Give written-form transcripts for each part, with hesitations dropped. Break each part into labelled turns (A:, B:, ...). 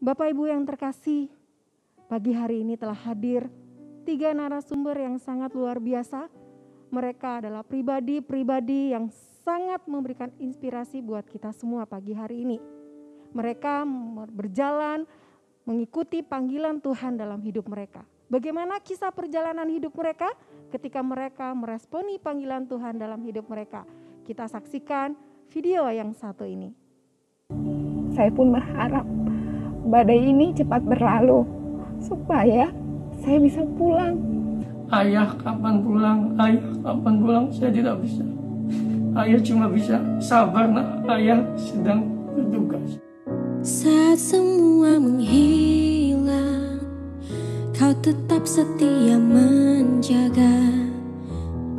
A: Bapak Ibu yang terkasih, pagi hari ini telah hadir 3 narasumber yang sangat luar biasa. Mereka adalah pribadi-pribadi yang sangat memberikan inspirasi buat kita semua pagi hari ini. Mereka berjalan mengikuti panggilan Tuhan dalam hidup mereka. Bagaimana kisah perjalanan hidup mereka ketika mereka meresponi panggilan Tuhan dalam hidup mereka? Kita saksikan video yang satu ini.
B: Saya pun berharap badai ini cepat berlalu supaya saya bisa pulang.
C: Ayah kapan pulang? Ayah kapan pulang? Saya tidak bisa. Ayah cuma bisa sabar nak, ayah sedang bertugas.
D: Saat semua menghilang, kau tetap setia menjaga.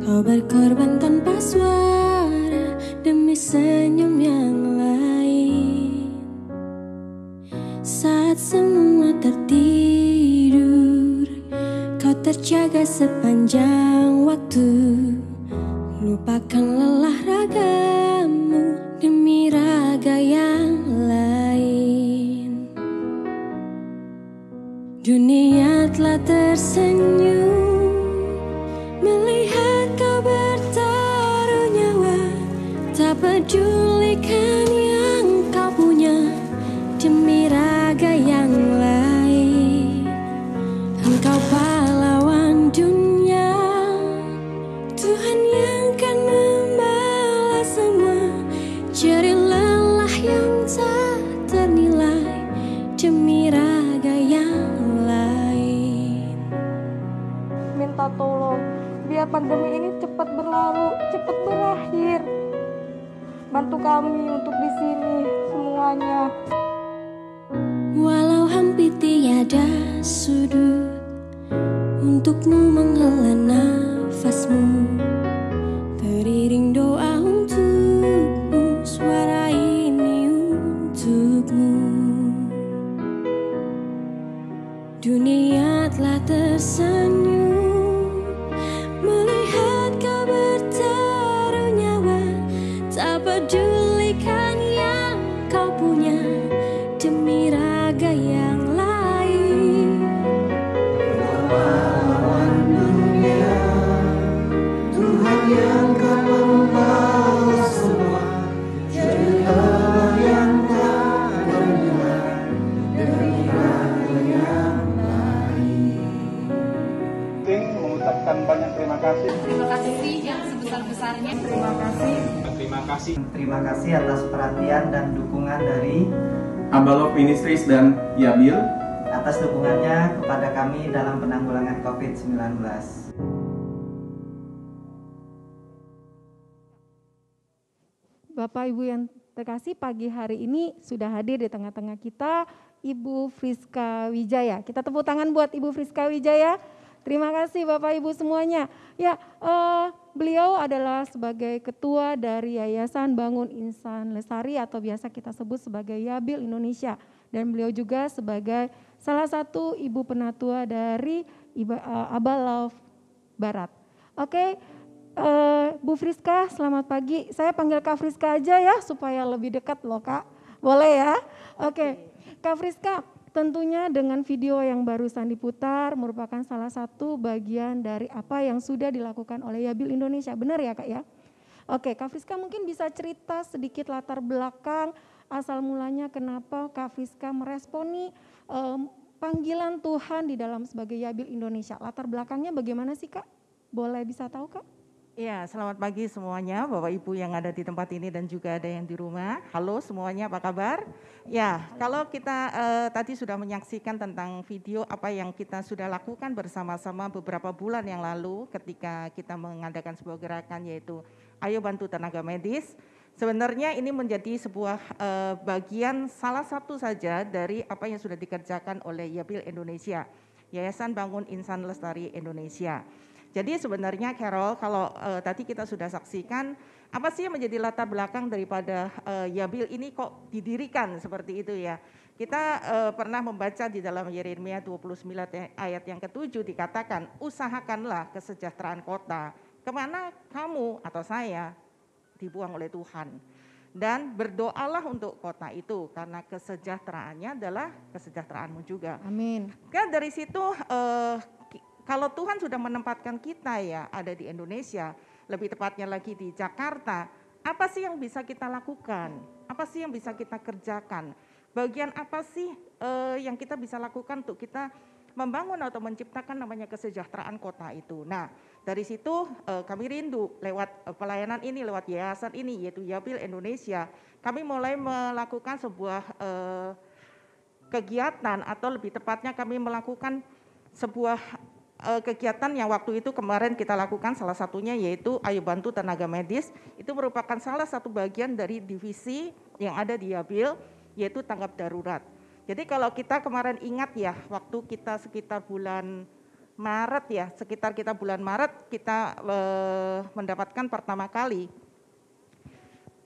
D: Kau berkorban tanpa suara demi senyum yang lain. Saat semua tertidur, kau terjaga sepanjang waktu. Lupakan lelah ragamu demi raga yang lain. Dunia telah tersenyum melihat kau bertaruh nyawa. Tak pedulikan yang kau punya demi raga yang lain. Engkau pahlawan dunia, Tuhan yang kan membalas semua jerih lelah yang tak ternilai demi raga yang lain.
B: Minta tolong biar pandemi ini cepat berlalu, cepat berakhir. Bantu kami untuk di sini semuanya.
D: Walau hampir tiada sudut untukmu menghela nafasmu, teriring doa untukmu, suara ini untukmu. Dunia telah tersenyum melihat kau bertaruh nyawa. Tak pedulikan yang kau punya demi raga yang lain.
E: Pahlawan dunia, Tuhan yang kan membalas semua jerih lelah yang tak ternilai demi raga yang lain.
F: Mengucapkan banyak terima kasih.
G: Terima kasih yang sebesar-besarnya.
F: Terima kasih. Terima kasih.
H: Terima kasih atas perhatian dan dukungan dari
F: Abalov Ministries dan Yabil
H: atas dukungannya kepada kami dalam penanggulangan COVID-19.
A: Bapak Ibu yang terkasih, pagi hari ini sudah hadir di tengah-tengah kita Ibu Friska Wijaya. Kita tepuk tangan buat Ibu Friska Wijaya. Terima kasih Bapak Ibu semuanya. Ya, beliau adalah sebagai ketua dari Yayasan Bangun Insan Lestari atau biasa kita sebut sebagai Yabil Indonesia. Dan beliau juga sebagai salah satu ibu penatua dari Abalov Barat. Oke, Bu Friska, selamat pagi. Saya panggil Kak Friska aja ya supaya lebih dekat loh Kak. Boleh ya? Oke, Kak Friska, tentunya dengan video yang barusan diputar merupakan salah satu bagian dari apa yang sudah dilakukan oleh Yabil Indonesia. Benar ya Kak ya? Oke, Kak Friska mungkin bisa cerita sedikit latar belakang asal mulanya kenapa Kak Friska meresponi panggilan Tuhan di dalam sebagai Yabil Indonesia. Latar belakangnya bagaimana sih Kak? Boleh bisa tahu Kak?
G: Ya, selamat pagi semuanya, Bapak Ibu yang ada di tempat ini dan juga ada yang di rumah. Halo semuanya, apa kabar? Ya, kalau kita tadi sudah menyaksikan tentang video apa yang kita sudah lakukan bersama-sama beberapa bulan yang lalu ketika kita mengadakan sebuah gerakan yaitu Ayo Bantu Tenaga Medis. Sebenarnya ini menjadi sebuah bagian salah satu saja dari apa yang sudah dikerjakan oleh Yabil Indonesia, Yayasan Bangun Insan Lestari Indonesia. Jadi sebenarnya Carol, kalau tadi kita sudah saksikan, apa sih yang menjadi latar belakang daripada Yabil ini kok didirikan seperti itu ya. Kita pernah membaca di dalam Yeremia 29 ayat yang ke-7 dikatakan, usahakanlah kesejahteraan kota, kemana kamu atau saya dibuang oleh Tuhan. Dan berdoalah untuk kota itu karena kesejahteraannya adalah kesejahteraanmu juga.
A: Amin.
G: Kan dari situ kalau Tuhan sudah menempatkan kita ya ada di Indonesia, lebih tepatnya lagi di Jakarta, apa sih yang bisa kita lakukan? Apa sih yang bisa kita kerjakan? Bagian apa sih yang kita bisa lakukan untuk kita membangun atau menciptakan namanya kesejahteraan kota itu. Nah, dari situ kami rindu lewat pelayanan ini, lewat yayasan ini yaitu Yabil Indonesia, kami mulai melakukan sebuah kegiatan atau lebih tepatnya kami melakukan sebuah kegiatan yang waktu itu kemarin kita lakukan, salah satunya yaitu Ayo Bantu Tenaga Medis. Itu merupakan salah satu bagian dari divisi yang ada di Yabil, yaitu tanggap darurat. Jadi kalau kita kemarin ingat ya, waktu kita sekitar bulan Maret ya, kita mendapatkan pertama kali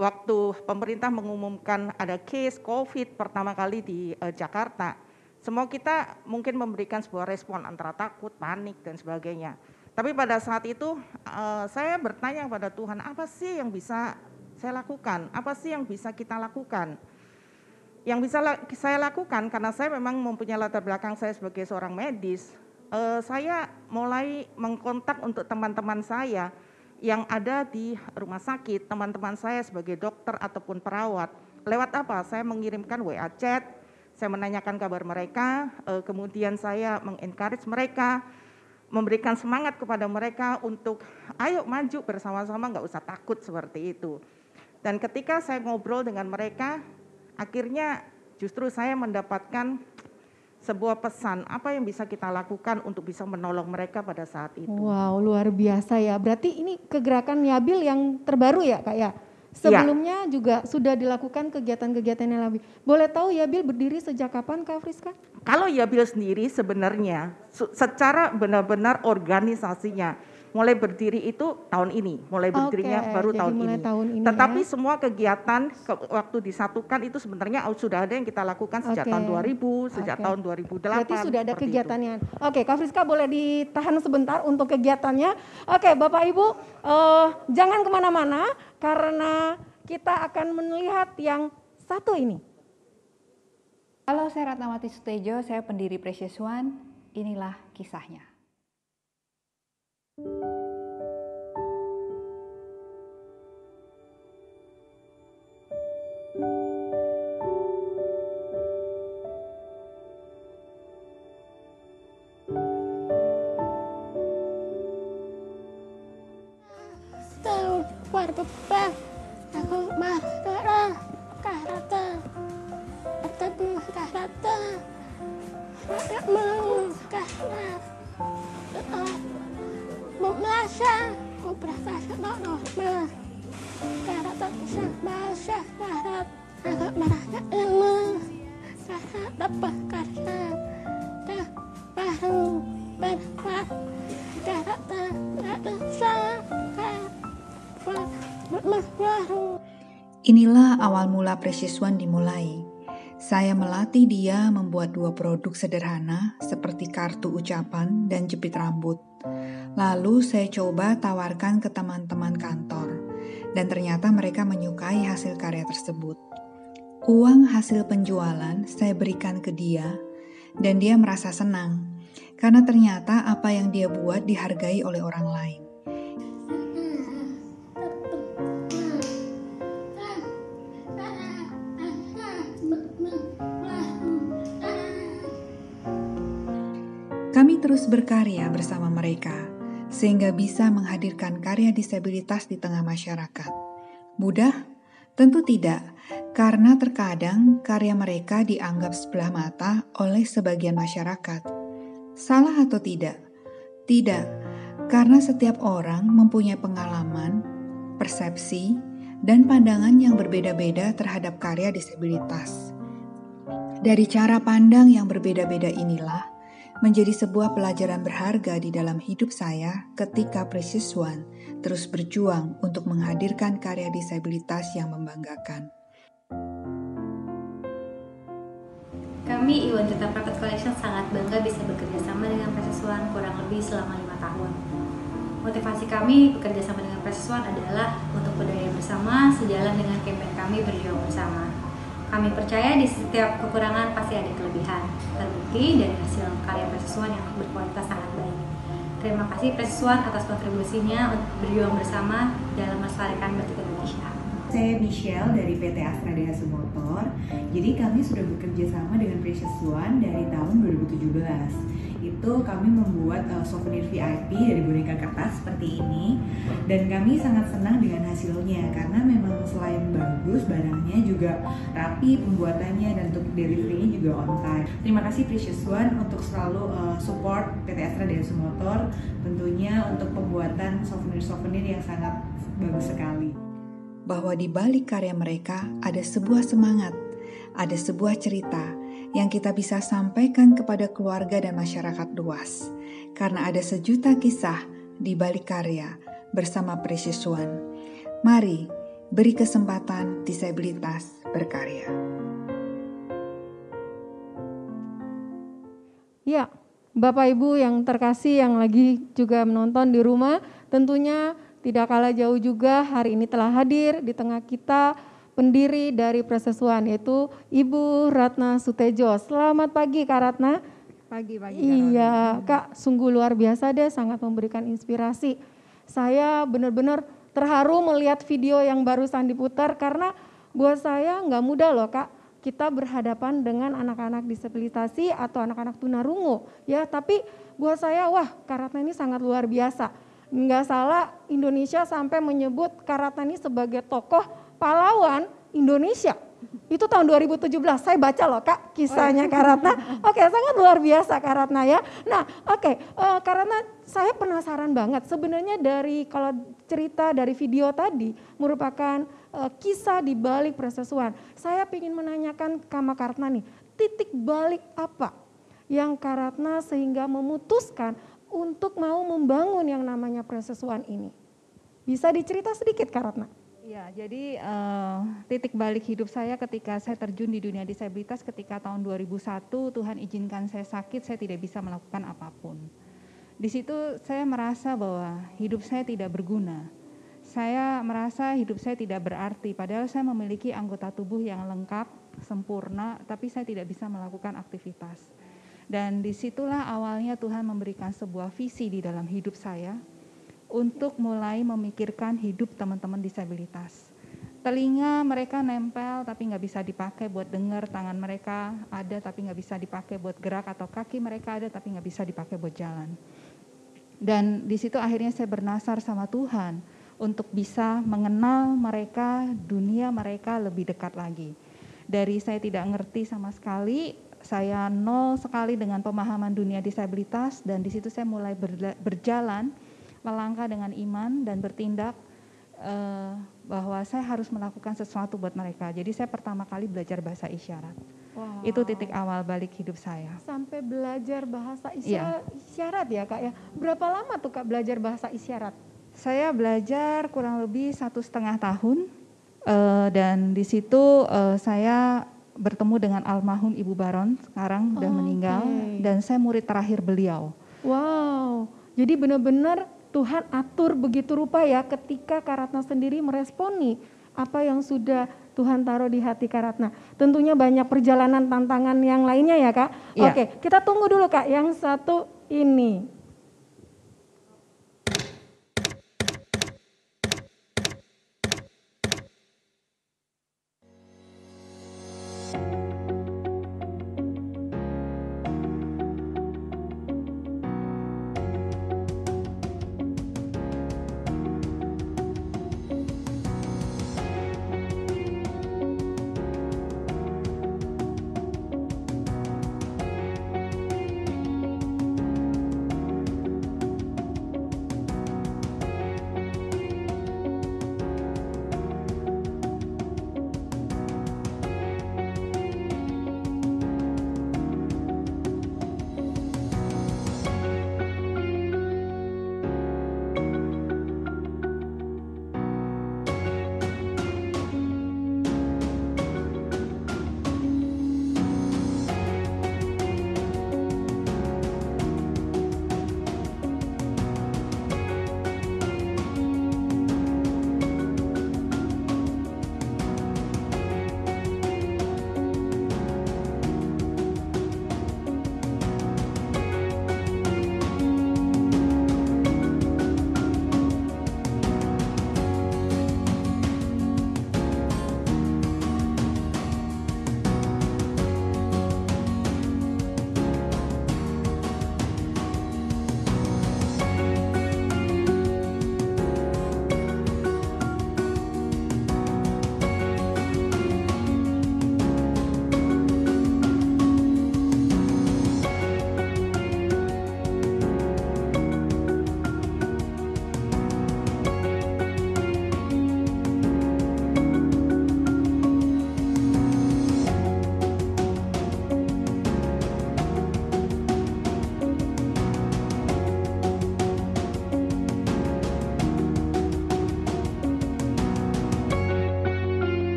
G: waktu pemerintah mengumumkan ada case COVID pertama kali di Jakarta. Semua kita mungkin memberikan sebuah respon antara takut, panik dan sebagainya. Tapi pada saat itu saya bertanya kepada Tuhan, apa sih yang bisa saya lakukan? Apa sih yang bisa kita lakukan? Yang bisa saya lakukan karena saya memang mempunyai latar belakang saya sebagai seorang medis, saya mulai mengkontak untuk teman-teman saya yang ada di rumah sakit, teman-teman saya sebagai dokter ataupun perawat. Lewat apa? Saya mengirimkan WA chat, saya menanyakan kabar mereka, kemudian saya mengencourage mereka, memberikan semangat kepada mereka untuk ayo maju bersama-sama, nggak usah takut seperti itu. Dan ketika saya ngobrol dengan mereka, akhirnya justru saya mendapatkan sebuah pesan apa yang bisa kita lakukan untuk bisa menolong mereka pada saat itu.
A: Wow, luar biasa ya. Berarti ini kegerakan Yabil yang terbaru ya Kak ya? Sebelumnya juga sudah dilakukan kegiatan-kegiatan yang lebih. Boleh tahu Yabil berdiri sejak kapan Kak Friska?
G: Kalau Yabil sendiri sebenarnya secara benar-benar organisasinya mulai berdiri itu tahun ini, mulai berdirinya baru tahun ini. Tetapi ya, semua kegiatan waktu disatukan itu sebenarnya sudah ada yang kita lakukan sejak tahun 2000, sejak tahun 2008.
A: Berarti sudah ada kegiatannya. Oke, Kak Friska boleh ditahan sebentar untuk kegiatannya. Oke, Bapak Ibu, jangan kemana-mana karena kita akan melihat yang satu ini.
I: Halo, saya Ratnawati Sutejo, saya pendiri Precious One. Inilah kisahnya.
J: Aku marah karata atau karata tidak mau karena memasa berapa normal karata bisa masa karat agak merasa ini karena dapat karena dah baru berbuat karata ada
I: Inilah awal mula Precious One dimulai. Saya melatih dia membuat 2 produk sederhana seperti kartu ucapan dan jepit rambut. Lalu saya coba tawarkan ke teman-teman kantor, dan ternyata mereka menyukai hasil karya tersebut. Uang hasil penjualan saya berikan ke dia, dan dia merasa senang, karena ternyata apa yang dia buat dihargai oleh orang lain. Kami terus berkarya bersama mereka, sehingga bisa menghadirkan karya disabilitas di tengah masyarakat. Mudah? Tentu tidak, karena terkadang karya mereka dianggap sebelah mata oleh sebagian masyarakat. Salah atau tidak? Tidak, karena setiap orang mempunyai pengalaman, persepsi, dan pandangan yang berbeda-beda terhadap karya disabilitas. Dari cara pandang yang berbeda-beda inilah, menjadi sebuah pelajaran berharga di dalam hidup saya ketika Precious One terus berjuang untuk menghadirkan karya disabilitas yang membanggakan.
K: Kami Iwan Cita Private Collection sangat bangga bisa bekerja sama dengan Precious One kurang lebih selama 5 tahun. Motivasi kami bekerja sama dengan Precious One adalah untuk berdaya bersama sejalan dengan kampanye kami Berjuang Bersama. Kami percaya di setiap kekurangan pasti ada kelebihan, terbukti dari hasil karya Precious One yang berkualitas sangat baik. Terima kasih Precious One atas kontribusinya untuk berjuang bersama dalam melestarikan batik Indonesia.
L: Saya Michelle dari PT Astra Daihatsu Motor. Jadi kami sudah bekerja sama dengan Precious One dari tahun 2017. Itu kami membuat souvenir VIP dari boneka kertas seperti ini, dan kami sangat senang dengan hasilnya karena memang selain bagus, barangnya juga rapi pembuatannya dan untuk delivery-nya juga on time. Terima kasih Precious One untuk selalu support PT Astra Daihatsu Motor, tentunya untuk pembuatan souvenir-souvenir yang sangat bagus sekali.
I: Bahwa di balik karya mereka ada sebuah semangat, ada sebuah cerita yang kita bisa sampaikan kepada keluarga dan masyarakat luas. Karena ada sejuta kisah di balik karya bersama Precious One. Mari beri kesempatan disabilitas berkarya.
A: Ya, Bapak Ibu yang terkasih yang lagi juga menonton di rumah, tentunya tidak kalah jauh juga hari ini telah hadir di tengah kita pendiri dari Precious One, yaitu Ibu Ratna Sutejo. Selamat pagi Kak Ratna.
M: Pagi.
A: Iya Kak, sungguh luar biasa deh, sangat memberikan inspirasi. Saya benar-benar terharu melihat video yang barusan diputar karena buat saya nggak mudah loh Kak. Kita berhadapan dengan anak-anak disabilitasi atau anak-anak tunarungu ya, tapi buat saya wah Kak Ratna ini sangat luar biasa. Nggak salah Indonesia sampai menyebut Kak Ratna ini sebagai tokoh pahlawan Indonesia. Itu tahun 2017, saya baca loh Kak kisahnya Kak Ratna. Oke, sangat luar biasa Kak Ratna ya. Nah Kak Ratna, saya penasaran banget sebenarnya dari kalau cerita dari video tadi merupakan kisah di balik Precious One. Saya ingin menanyakan sama Kak Ratna nih, titik balik apa yang Kak Ratna sehingga memutuskan untuk mau membangun yang namanya Precious One ini? Bisa dicerita sedikit Kak Ratna?
M: Ya, jadi titik balik hidup saya ketika saya terjun di dunia disabilitas ketika tahun 2001 Tuhan izinkan saya sakit, saya tidak bisa melakukan apapun. Di situ saya merasa bahwa hidup saya tidak berguna. Saya merasa hidup saya tidak berarti, padahal saya memiliki anggota tubuh yang lengkap, sempurna, tapi saya tidak bisa melakukan aktivitas. Dan disitulah awalnya Tuhan memberikan sebuah visi di dalam hidup saya, untuk mulai memikirkan hidup teman-teman disabilitas. Telinga mereka nempel tapi nggak bisa dipakai buat dengar, tangan mereka ada tapi nggak bisa dipakai buat gerak, atau kaki mereka ada tapi nggak bisa dipakai buat jalan. Dan di situ akhirnya saya bernasar sama Tuhan untuk bisa mengenal mereka, dunia mereka lebih dekat lagi. Dari saya tidak ngerti sama sekali, saya nol sekali dengan pemahaman dunia disabilitas, dan di situ saya mulai berjalan, melangkah dengan iman dan bertindak bahwa saya harus melakukan sesuatu buat mereka. Jadi saya pertama kali belajar bahasa isyarat. Wow. Itu titik awal balik hidup saya.
A: Sampai belajar bahasa isyarat ya Kak ya. Berapa lama tuh Kak belajar bahasa isyarat?
M: Saya belajar kurang lebih 1,5 tahun dan di situ saya bertemu dengan almarhum Ibu Baron, sekarang udah meninggal, dan saya murid terakhir beliau.
A: Wow, jadi benar-benar Tuhan atur begitu rupa ya ketika Kak Ratna sendiri meresponi apa yang sudah Tuhan taruh di hati Kak Ratna. Tentunya banyak perjalanan tantangan yang lainnya ya Kak. Ya. Oke, kita tunggu dulu Kak yang satu ini.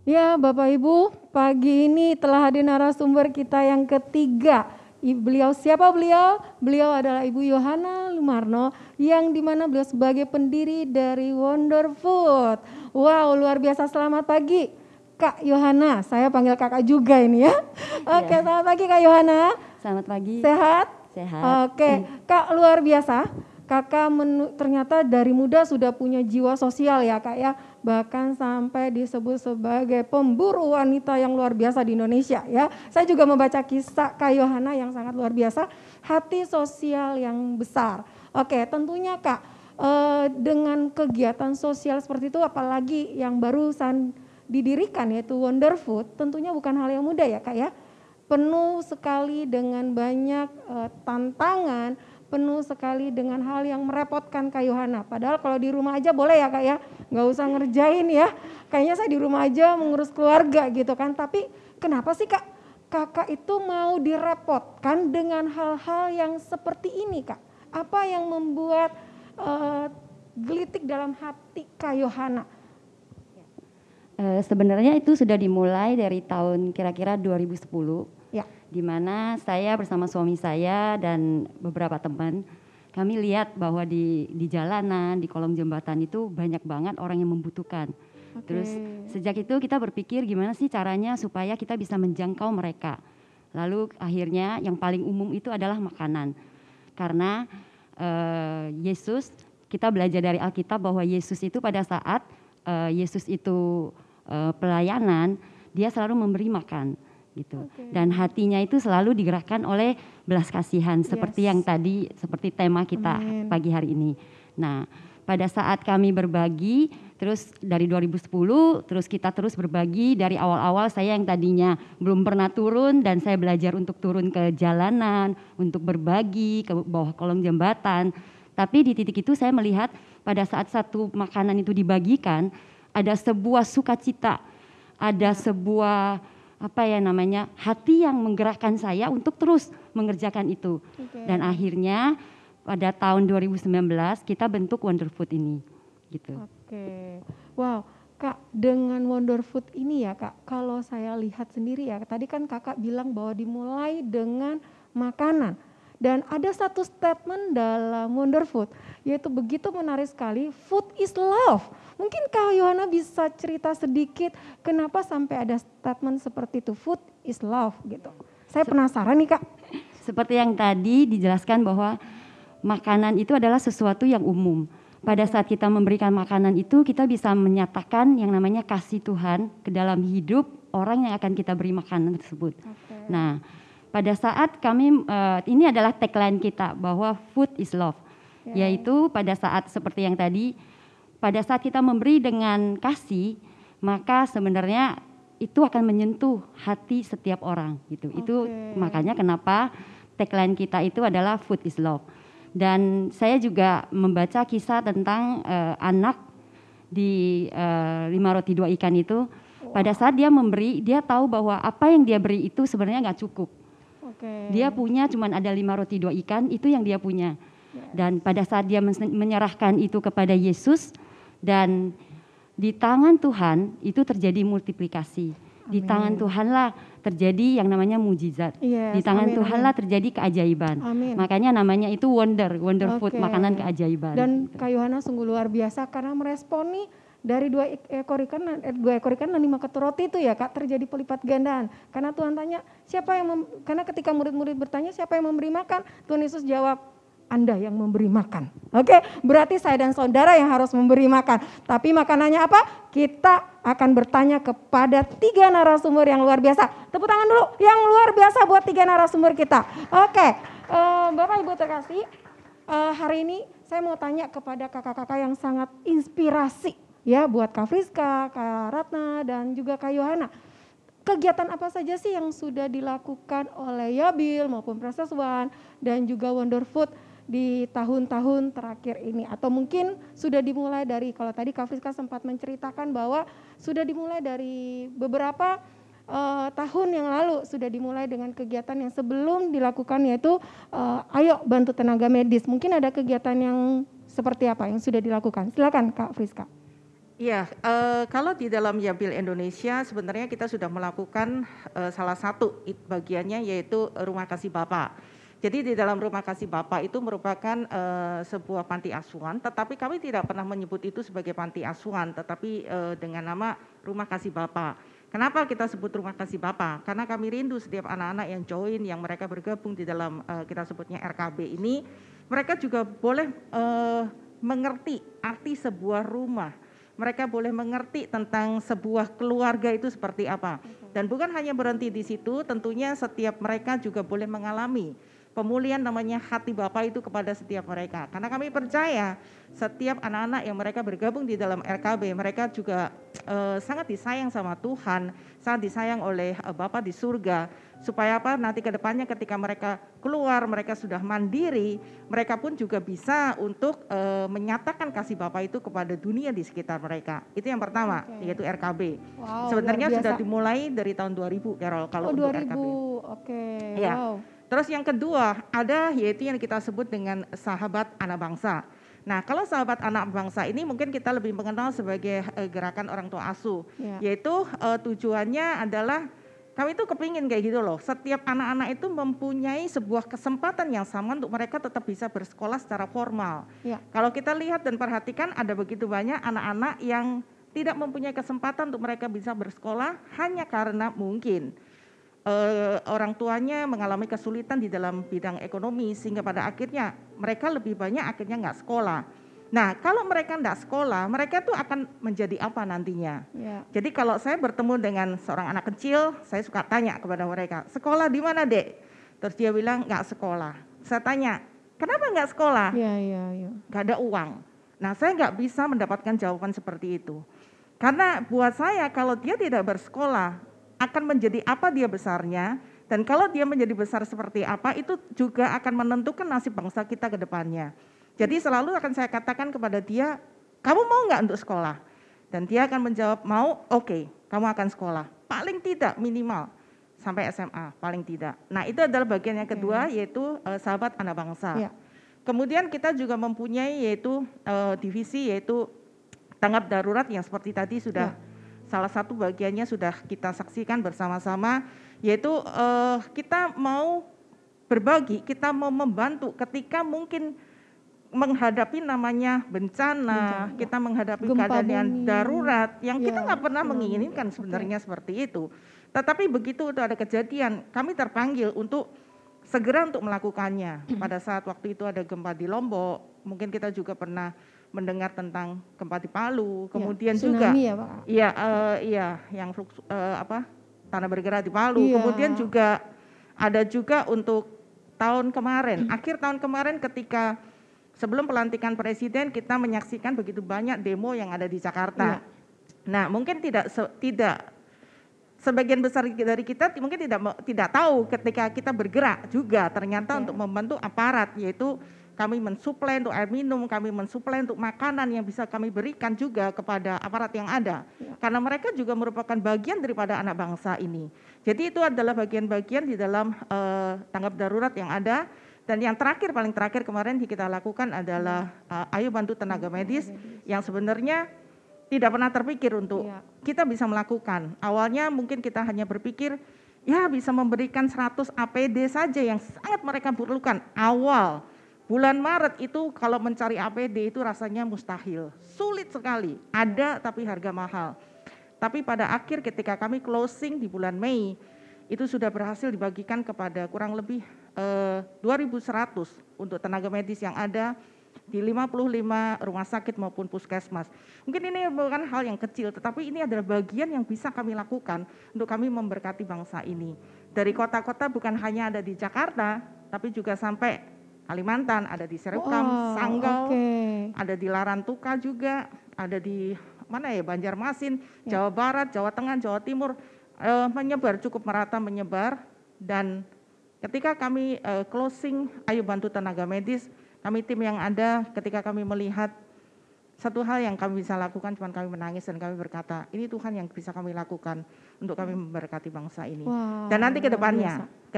A: Ya, Bapak Ibu, pagi ini telah hadir narasumber kita yang ketiga. Beliau siapa beliau? Beliau adalah Ibu Yohana Lumarno yang dimana beliau sebagai pendiri dari Wonder Food. Wow, luar biasa. Selamat pagi Kak Yohana. Saya panggil kakak juga ini ya. Oke, selamat pagi Kak Yohana.
N: Selamat pagi.
A: Sehat?
N: Sehat.
A: Oke, Kak luar biasa. Kakak ternyata dari muda sudah punya jiwa sosial ya Kak ya. Bahkan sampai disebut sebagai pemburu wanita yang luar biasa di Indonesia ya. Saya juga membaca kisah Kak Yohana yang sangat luar biasa. Hati sosial yang besar. Oke, tentunya Kak dengan kegiatan sosial seperti itu apalagi yang barusan didirikan yaitu Wonder Food, tentunya bukan hal yang mudah ya Kak ya. Penuh sekali dengan banyak tantangan, penuh sekali dengan hal yang merepotkan Kak Yohana. Padahal kalau di rumah aja boleh ya Kak ya, nggak usah ngerjain ya. Kayaknya saya di rumah aja mengurus keluarga gitu kan. Tapi kenapa sih Kak, Kakak itu mau direpotkan dengan hal-hal yang seperti ini Kak? Apa yang membuat gelitik dalam hati Kak Yohana?
N: Sebenarnya itu sudah dimulai dari tahun kira-kira 2010.
A: Ya.
N: Di mana saya bersama suami saya dan beberapa teman, kami lihat bahwa di jalanan, di kolong jembatan itu banyak banget orang yang membutuhkan. Terus sejak itu kita berpikir gimana sih caranya supaya kita bisa menjangkau mereka. Lalu akhirnya yang paling umum itu adalah makanan. Karena Yesus, kita belajar dari Alkitab bahwa Yesus itu pada saat Yesus itu pelayanan, dia selalu memberi makan. Gitu. Dan hatinya itu selalu digerakkan oleh belas kasihan seperti yang tadi, seperti tema kita pagi hari ini. Nah, pada saat kami berbagi, terus dari 2010, terus kita terus berbagi dari awal-awal saya yang tadinya belum pernah turun dan saya belajar untuk turun ke jalanan, untuk berbagi ke bawah kolong jembatan. Tapi di titik itu saya melihat pada saat satu makanan itu dibagikan, ada sebuah sukacita, ada sebuah hati yang menggerakkan saya untuk terus mengerjakan itu. Dan akhirnya pada tahun 2019 kita bentuk Wonder Food ini gitu.
A: Wow, Kak, dengan Wonder Food ini ya Kak, kalau saya lihat sendiri ya, tadi kan Kakak bilang bahwa dimulai dengan makanan. Dan ada satu statement dalam Wonder Food, yaitu begitu menarik sekali, food is love. Mungkin Kak Yohana bisa cerita sedikit kenapa sampai ada statement seperti itu, food is love gitu. Saya penasaran nih Kak.
N: Seperti yang tadi dijelaskan bahwa makanan itu adalah sesuatu yang umum. Pada saat kita memberikan makanan itu, kita bisa menyatakan yang namanya kasih Tuhan ke dalam hidup orang yang akan kita beri makanan tersebut. Nah, pada saat kami, ini adalah tagline kita bahwa food is love. Yaitu pada saat seperti yang tadi, pada saat kita memberi dengan kasih, maka sebenarnya itu akan menyentuh hati setiap orang gitu. Itu makanya kenapa tagline kita itu adalah food is love. Dan saya juga membaca kisah tentang anak di 5 roti 2 ikan itu. Pada saat dia memberi, dia tahu bahwa apa yang dia beri itu sebenarnya nggak cukup. Dia punya cuman ada 5 roti 2 ikan, itu yang dia punya. Dan pada saat dia menyerahkan itu kepada Yesus, dan di tangan Tuhan itu terjadi multiplikasi. Di tangan Tuhanlah terjadi yang namanya mujizat. Di tangan Tuhanlah terjadi keajaiban. Makanya namanya itu Wonder Food, makanan keajaiban.
A: Dan Kak Yohana sungguh luar biasa karena meresponi dari 2 ekor ikan dan 5 ketur roti itu ya Kak, terjadi pelipat gandaan. Karena Tuhan tanya, karena ketika murid-murid bertanya siapa yang memberi makan, Tuhan Yesus jawab, Anda yang memberi makan. Berarti saya dan saudara yang harus memberi makan. Tapi makanannya apa? Kita akan bertanya kepada 3 narasumber yang luar biasa. Tepuk tangan dulu yang luar biasa buat 3 narasumber kita. Bapak Ibu terkasih, hari ini saya mau tanya kepada kakak-kakak yang sangat inspirasi. Ya, buat Kak Friska, Kak Ratna, dan juga Kak Yohana. Kegiatan apa saja sih yang sudah dilakukan oleh Yabil maupun Precious One dan juga Wonder Food di tahun-tahun terakhir ini? Atau mungkin sudah dimulai dari, kalau tadi Kak Friska sempat menceritakan bahwa sudah dimulai dari beberapa tahun yang lalu, sudah dimulai dengan kegiatan yang sebelum dilakukan yaitu ayo bantu tenaga medis. Mungkin ada kegiatan yang seperti apa yang sudah dilakukan? Silakan Kak Friska.
G: Iya, kalau di dalam Yabil Indonesia sebenarnya kita sudah melakukan salah satu bagiannya yaitu Rumah Kasih Bapa. Jadi di dalam Rumah Kasih Bapa itu merupakan sebuah panti asuhan, tetapi kami tidak pernah menyebut itu sebagai panti asuhan, tetapi dengan nama Rumah Kasih Bapa. Kenapa kita sebut Rumah Kasih Bapa? Karena kami rindu setiap anak-anak yang join, yang mereka bergabung di dalam kita sebutnya RKB ini, mereka juga boleh mengerti arti sebuah rumah. Mereka boleh mengerti tentang sebuah keluarga itu seperti apa. Dan bukan hanya berhenti di situ, tentunya setiap mereka juga boleh mengalami pemulihan namanya hati Bapa itu kepada setiap mereka. Karena kami percaya setiap anak-anak yang mereka bergabung di dalam RKB, mereka juga sangat disayang sama Tuhan, sangat disayang oleh Bapa di surga. Supaya apa? Nanti ke depannya ketika mereka keluar, mereka sudah mandiri, mereka pun juga bisa untuk menyatakan kasih Bapa itu kepada dunia di sekitar mereka. Itu yang pertama, yaitu RKB.
A: Wow,
G: sebenarnya
A: luar biasa.
G: sudah dimulai dari tahun 2000, Carol, kalau untuk
A: 2000,
G: RKB.
A: oke.
G: Ya.
A: Wow.
G: Terus yang kedua ada yaitu yang kita sebut dengan sahabat anak bangsa. Nah, kalau sahabat anak bangsa ini mungkin kita lebih mengenal sebagai gerakan orang tua asuh, yaitu tujuannya adalah kami itu kepingin kayak gitu loh. Setiap anak-anak itu mempunyai sebuah kesempatan yang sama untuk mereka tetap bisa bersekolah secara formal.
A: Ya.
G: Kalau kita lihat dan perhatikan ada begitu banyak anak-anak yang tidak mempunyai kesempatan untuk mereka bisa bersekolah hanya karena mungkin orang tuanya mengalami kesulitan di dalam bidang ekonomi sehingga pada akhirnya mereka lebih banyak akhirnya nggak sekolah. Nah, kalau mereka nggak sekolah, mereka tuh akan menjadi apa nantinya?
A: Ya.
G: Jadi kalau saya bertemu dengan seorang anak kecil, saya suka tanya kepada mereka, sekolah di mana, Dek? Terus dia bilang nggak sekolah. Saya tanya, kenapa nggak sekolah?
A: Iya.
G: Nggak ada uang. Nah, saya nggak bisa mendapatkan jawaban seperti itu. Karena buat saya kalau dia tidak bersekolah, akan menjadi apa dia besarnya, dan kalau dia menjadi besar seperti apa, itu juga akan menentukan nasib bangsa kita ke depannya. Jadi selalu akan saya katakan kepada dia, kamu mau nggak untuk sekolah? Dan dia akan menjawab, mau, oke, kamu akan sekolah. Paling tidak minimal sampai SMA, paling tidak. Nah, itu adalah bagian yang kedua, yaitu sahabat anak bangsa.
A: Ya.
G: Kemudian kita juga mempunyai yaitu divisi, yaitu tanggap darurat yang seperti tadi sudah salah satu bagiannya sudah kita saksikan bersama-sama, yaitu kita mau berbagi, kita mau membantu ketika mungkin menghadapi namanya bencana, kita menghadapi
A: Gempa
G: keadaan yang
A: bumi.
G: darurat yang kita nggak pernah
A: tsunami.
G: menginginkan sebenarnya seperti itu. Tetapi begitu itu ada kejadian, kami terpanggil untuk segera untuk melakukannya. Pada saat waktu itu ada gempa di Lombok, mungkin kita juga pernah mendengar tentang gempa di Palu, kemudian juga
A: tsunami ya, Pak?
G: iya yang tanah bergerak di Palu,
A: Iya.
G: kemudian juga ada juga untuk tahun kemarin, akhir tahun kemarin ketika sebelum pelantikan presiden kita menyaksikan begitu banyak demo yang ada di Jakarta. Nah, mungkin tidak sebagian besar dari kita mungkin tidak tahu ketika kita bergerak juga ternyata untuk membantu aparat, yaitu kami mensuplai untuk air minum, kami mensuplai untuk makanan yang bisa kami berikan juga kepada aparat yang ada. Karena mereka juga merupakan bagian daripada anak bangsa ini. Jadi itu adalah bagian-bagian di dalam tanggap darurat yang ada. Dan yang terakhir, paling terakhir kemarin kita lakukan adalah Ayo Bantu Tenaga Medis yang sebenarnya tidak pernah terpikir untuk kita bisa melakukan. Awalnya mungkin kita hanya berpikir ya bisa memberikan 100 APD saja yang sangat mereka perlukan awal. Bulan Maret itu kalau mencari APD itu rasanya mustahil, sulit sekali, ada tapi harga mahal. Tapi pada akhir ketika kami closing di bulan Mei, itu sudah berhasil dibagikan kepada kurang lebih 2.100 untuk tenaga medis yang ada di 55 rumah sakit maupun puskesmas. Mungkin ini bukan hal yang kecil, tetapi ini adalah bagian yang bisa kami lakukan untuk kami memberkati bangsa ini. Dari kota-kota bukan hanya ada di Jakarta, tapi juga sampai Kalimantan, ada di Serukam, Sanggau, ada di Larantuka juga, ada di mana ya, Banjarmasin, Jawa Barat, Jawa Tengah, Jawa Timur, menyebar, cukup merata menyebar. Dan ketika kami closing Ayo Bantu Tenaga Medis, kami tim yang ada ketika kami melihat satu hal yang kami bisa lakukan, cuma kami menangis dan kami berkata, ini Tuhan yang bisa kami lakukan untuk kami memberkati bangsa ini. Dan nanti ke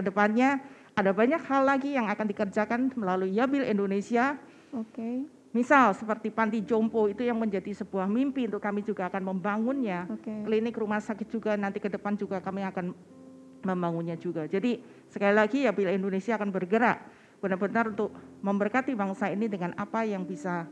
G: depannya ada banyak hal lagi yang akan dikerjakan melalui Yabil Indonesia. Misal seperti panti jompo itu yang menjadi sebuah mimpi untuk kami juga akan membangunnya. Klinik rumah sakit juga nanti ke depan juga kami akan membangunnya juga. Jadi sekali lagi Yabil Indonesia akan bergerak benar-benar untuk memberkati bangsa ini dengan apa yang bisa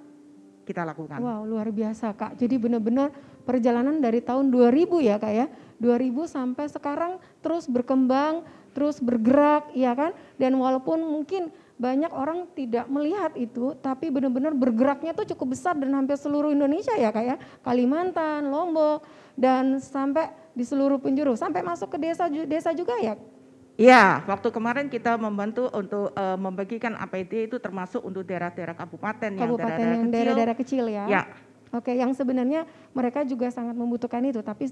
G: kita lakukan.
A: Wow, luar biasa Kak. Jadi benar-benar perjalanan dari tahun 2000 ya Kak ya. 2000 sampai sekarang terus berkembang, terus bergerak ya kan. Dan walaupun mungkin banyak orang tidak melihat itu, tapi benar-benar bergeraknya tuh cukup besar dan hampir seluruh Indonesia ya Kak ya. Kalimantan, Lombok, dan sampai di seluruh penjuru, sampai masuk ke desa juga ya.
G: Iya, waktu kemarin kita membantu untuk membagikan APD itu termasuk untuk daerah-daerah kabupaten yang
A: daerah-daerah kecil ya.
G: Ya.
A: Oke, yang sebenarnya mereka juga sangat membutuhkan itu, tapi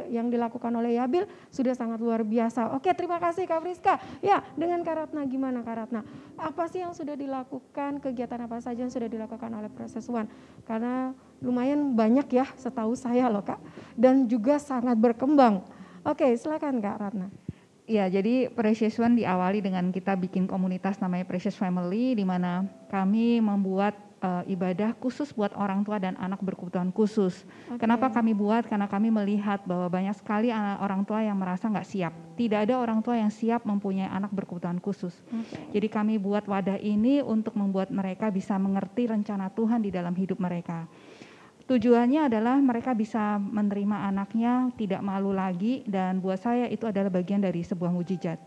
A: yang dilakukan oleh Yabil sudah sangat luar biasa. Oke, terima kasih Kak Friska. Ya, dengan Kak Ratna gimana Kak Ratna? Apa sih yang sudah dilakukan, kegiatan apa saja yang sudah dilakukan oleh Precious One? Karena lumayan banyak ya setahu saya loh Kak, dan juga sangat berkembang. Oke, silakan Kak Ratna.
M: Ya, jadi Precious One diawali dengan kita bikin komunitas namanya Precious Family, di mana kami membuat ibadah khusus buat orang tua dan anak berkebutuhan khusus. Kenapa kami buat? Karena kami melihat bahwa banyak sekali orang tua yang merasa nggak siap. Tidak ada orang tua yang siap mempunyai anak berkebutuhan khusus. Jadi kami buat wadah ini untuk membuat mereka bisa mengerti rencana Tuhan di dalam hidup mereka. Tujuannya adalah mereka bisa menerima anaknya, tidak malu lagi, dan buat saya itu adalah bagian dari sebuah mujizat.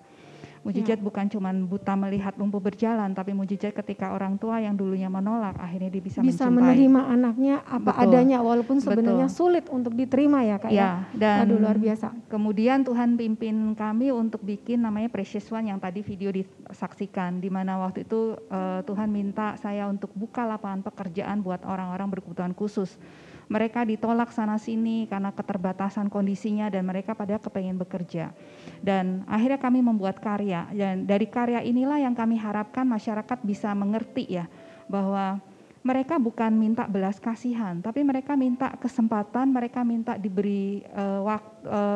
M: Mujizat bukan cuma buta melihat lumpuh berjalan, tapi mujizat ketika orang tua yang dulunya menolak, akhirnya dia bisa mencintai.
A: Menerima anaknya apa adanya, walaupun sebenarnya sulit untuk diterima ya Kak ya.
M: Dan
A: aduh, luar biasa.
M: Kemudian Tuhan pimpin kami untuk bikin namanya Precious One yang tadi video disaksikan, di mana waktu itu Tuhan minta saya untuk buka lapangan pekerjaan buat orang-orang berkebutuhan khusus. Mereka ditolak sana sini karena keterbatasan kondisinya dan mereka pada kepengen bekerja. Dan akhirnya kami membuat karya, dan dari karya inilah yang kami harapkan masyarakat bisa mengerti ya, bahwa mereka bukan minta belas kasihan, tapi mereka minta kesempatan, mereka minta diberi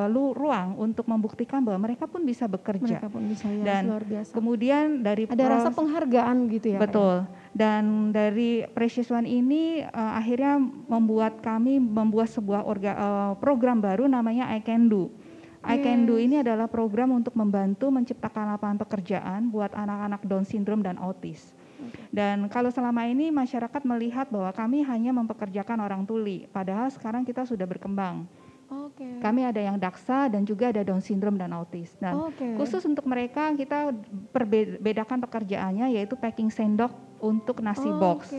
M: ruang untuk membuktikan bahwa mereka pun bisa bekerja.
A: Mereka pun bisa, ya,
M: dan
A: luar biasa.
M: Kemudian dari
A: ada rasa penghargaan gitu ya.
M: Betul. Dan dari Precious One ini akhirnya membuat kami membuat sebuah program baru namanya I Can Do. I Can Do ini adalah program untuk membantu menciptakan lapangan pekerjaan buat anak-anak Down syndrome dan autis. Dan kalau selama ini masyarakat melihat bahwa kami hanya mempekerjakan orang tuli, padahal sekarang kita sudah berkembang. Kami ada yang daksa dan juga ada Down syndrome dan autis. Dan khusus untuk mereka kita bedakan pekerjaannya, yaitu packing sendok untuk nasi box.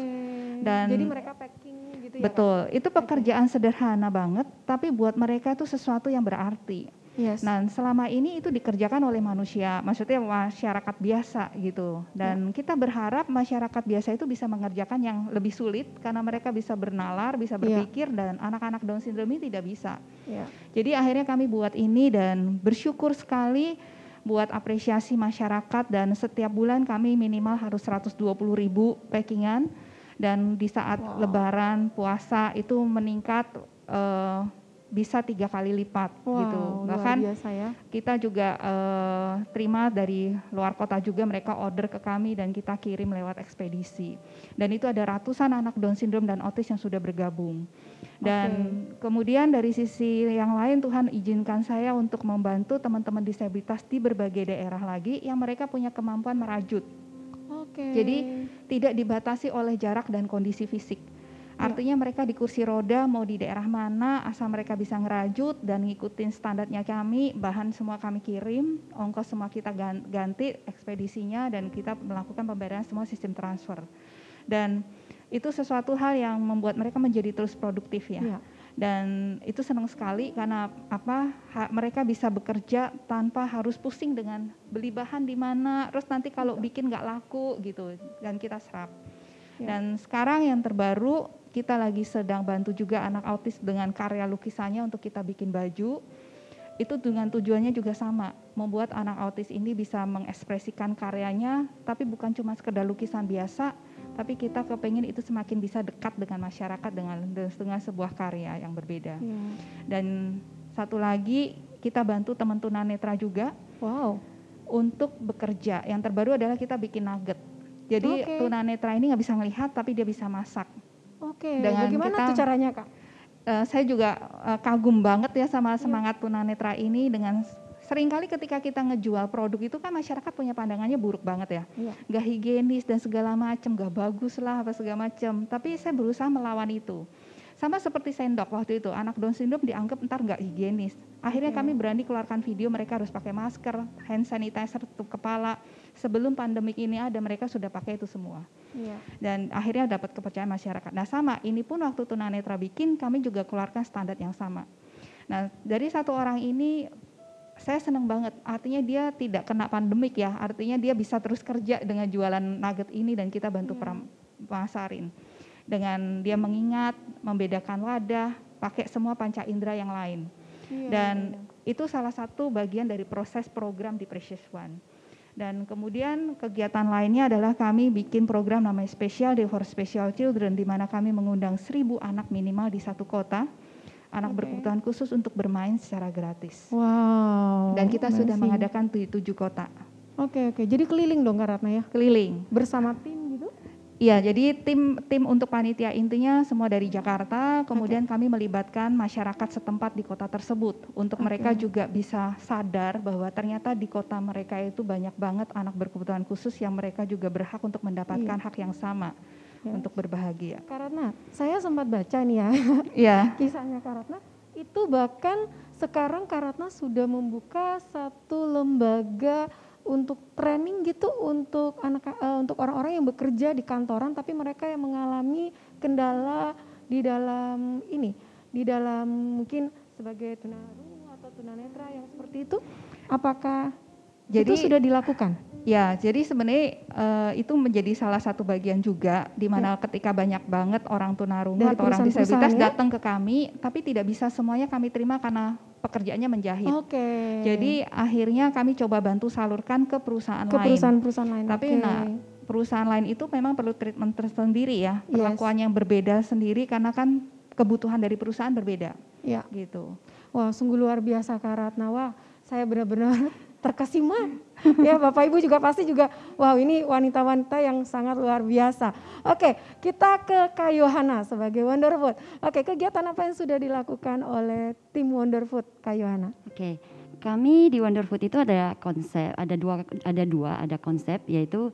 M: Dan
A: jadi mereka packing gitu ya.
M: Betul, itu pekerjaan sederhana banget, tapi buat mereka itu sesuatu yang berarti. Nah, selama ini itu dikerjakan oleh manusia, maksudnya masyarakat biasa gitu. Dan kita berharap masyarakat biasa itu bisa mengerjakan yang lebih sulit karena mereka bisa bernalar, bisa berpikir, dan anak-anak Down syndrome ini tidak bisa. Jadi akhirnya kami buat ini dan bersyukur sekali buat apresiasi masyarakat, dan setiap bulan kami minimal harus 120.000 packingan, dan di saat lebaran, puasa itu meningkat bisa 3 kali lipat gitu. Bahkan
A: biasa ya.
M: Kita juga terima dari luar kota juga, mereka order ke kami dan kita kirim lewat ekspedisi. Dan itu ada ratusan anak Down syndrome dan autis yang sudah bergabung. Dan kemudian dari sisi yang lain Tuhan izinkan saya untuk membantu teman-teman disabilitas di berbagai daerah lagi yang mereka punya kemampuan merajut. Jadi tidak dibatasi oleh jarak dan kondisi fisik. Artinya mereka di kursi roda mau di daerah mana, asal mereka bisa ngerajut dan ngikutin standarnya kami, bahan semua kami kirim, ongkos semua kita ganti ekspedisinya, dan kita melakukan pembayaran semua sistem transfer. Dan itu sesuatu hal yang membuat mereka menjadi terus produktif ya. Dan itu senang sekali karena mereka bisa bekerja tanpa harus pusing dengan beli bahan di mana, terus nanti kalau bikin nggak laku gitu, dan kita serap. Dan sekarang yang terbaru kita lagi sedang bantu juga anak autis dengan karya lukisannya untuk kita bikin baju. Itu dengan tujuannya juga sama, membuat anak autis ini bisa mengekspresikan karyanya, tapi bukan cuma sekedar lukisan biasa, tapi kita kepengen itu semakin bisa dekat dengan masyarakat dengan sebuah karya yang berbeda. Dan satu lagi kita bantu teman tunanetra juga untuk bekerja. Yang terbaru adalah kita bikin nugget. Jadi tunanetra ini nggak bisa melihat tapi dia bisa masak.
A: Bagaimana tuh caranya Kak?
M: Saya juga kagum banget ya sama semangat tunanetra ini. Dengan seringkali ketika kita ngejual produk itu kan masyarakat punya pandangannya buruk banget ya. Gak higienis dan segala macam, gak bagus lah apa segala macam. Tapi saya berusaha melawan itu. Sama seperti sendok waktu itu, anak Down syndrome dianggap ntar nggak higienis. Akhirnya kami berani keluarkan video mereka harus pakai masker, hand sanitizer, tutup kepala. Sebelum pandemik ini ada, mereka sudah pakai itu semua. Dan akhirnya dapat kepercayaan masyarakat. Nah sama, ini pun waktu tunanetra bikin, kami juga keluarkan standar yang sama. Nah dari satu orang ini, saya senang banget. Artinya dia tidak kena pandemik ya, artinya dia bisa terus kerja dengan jualan nugget ini dan kita bantu pemasarin. Dengan dia mengingat, membedakan wadah, pakai semua panca indera yang lain. Dan itu salah satu bagian dari proses program di Precious One. Dan kemudian kegiatan lainnya adalah kami bikin program namanya Special Day for Special Children, di mana kami mengundang 1.000 anak minimal di satu kota, anak berkebutuhan khusus untuk bermain secara gratis. Dan kita sudah mengadakan 7 kota.
A: Jadi keliling dong Kak Ratna ya?
M: Keliling.
A: Bersama tim gitu?
M: Iya, jadi tim untuk panitia intinya semua dari Jakarta, kemudian kami melibatkan masyarakat setempat di kota tersebut untuk mereka juga bisa sadar bahwa ternyata di kota mereka itu banyak banget anak berkebutuhan khusus yang mereka juga berhak untuk mendapatkan hak yang sama untuk berbahagia.
A: Kak Ratna, saya sempat baca nih ya, kisahnya Kak Ratna, itu bahkan sekarang Kak Ratna sudah membuka satu lembaga untuk training gitu untuk untuk orang-orang yang bekerja di kantoran tapi mereka yang mengalami kendala di dalam mungkin sebagai tunarungu atau tunanetra yang seperti itu, apakah itu sudah dilakukan?
M: Ya, jadi sebenarnya itu menjadi salah satu bagian juga di mana ketika banyak banget orang tunarungu atau orang disabilitas datang ke kami, tapi tidak bisa semuanya kami terima karena pekerjaannya menjahit. Jadi akhirnya kami coba bantu salurkan ke perusahaan lain. Tapi perusahaan lain itu memang perlu treatment tersendiri ya, perlakuan yang berbeda sendiri karena kan kebutuhan dari perusahaan berbeda. Gitu.
A: Wah, sungguh luar biasa Kak Ratna. Wah, saya benar-benar terkesima. Ya, Bapak Ibu juga pasti juga, wow ini wanita-wanita yang sangat luar biasa. Oke, kita ke Kak Yohana sebagai Wonderfood. Oke, kegiatan apa yang sudah dilakukan oleh tim Wonderfood, Kak Yohana?
N: Oke, kami di Wonderfood itu ada konsep, ada konsep, yaitu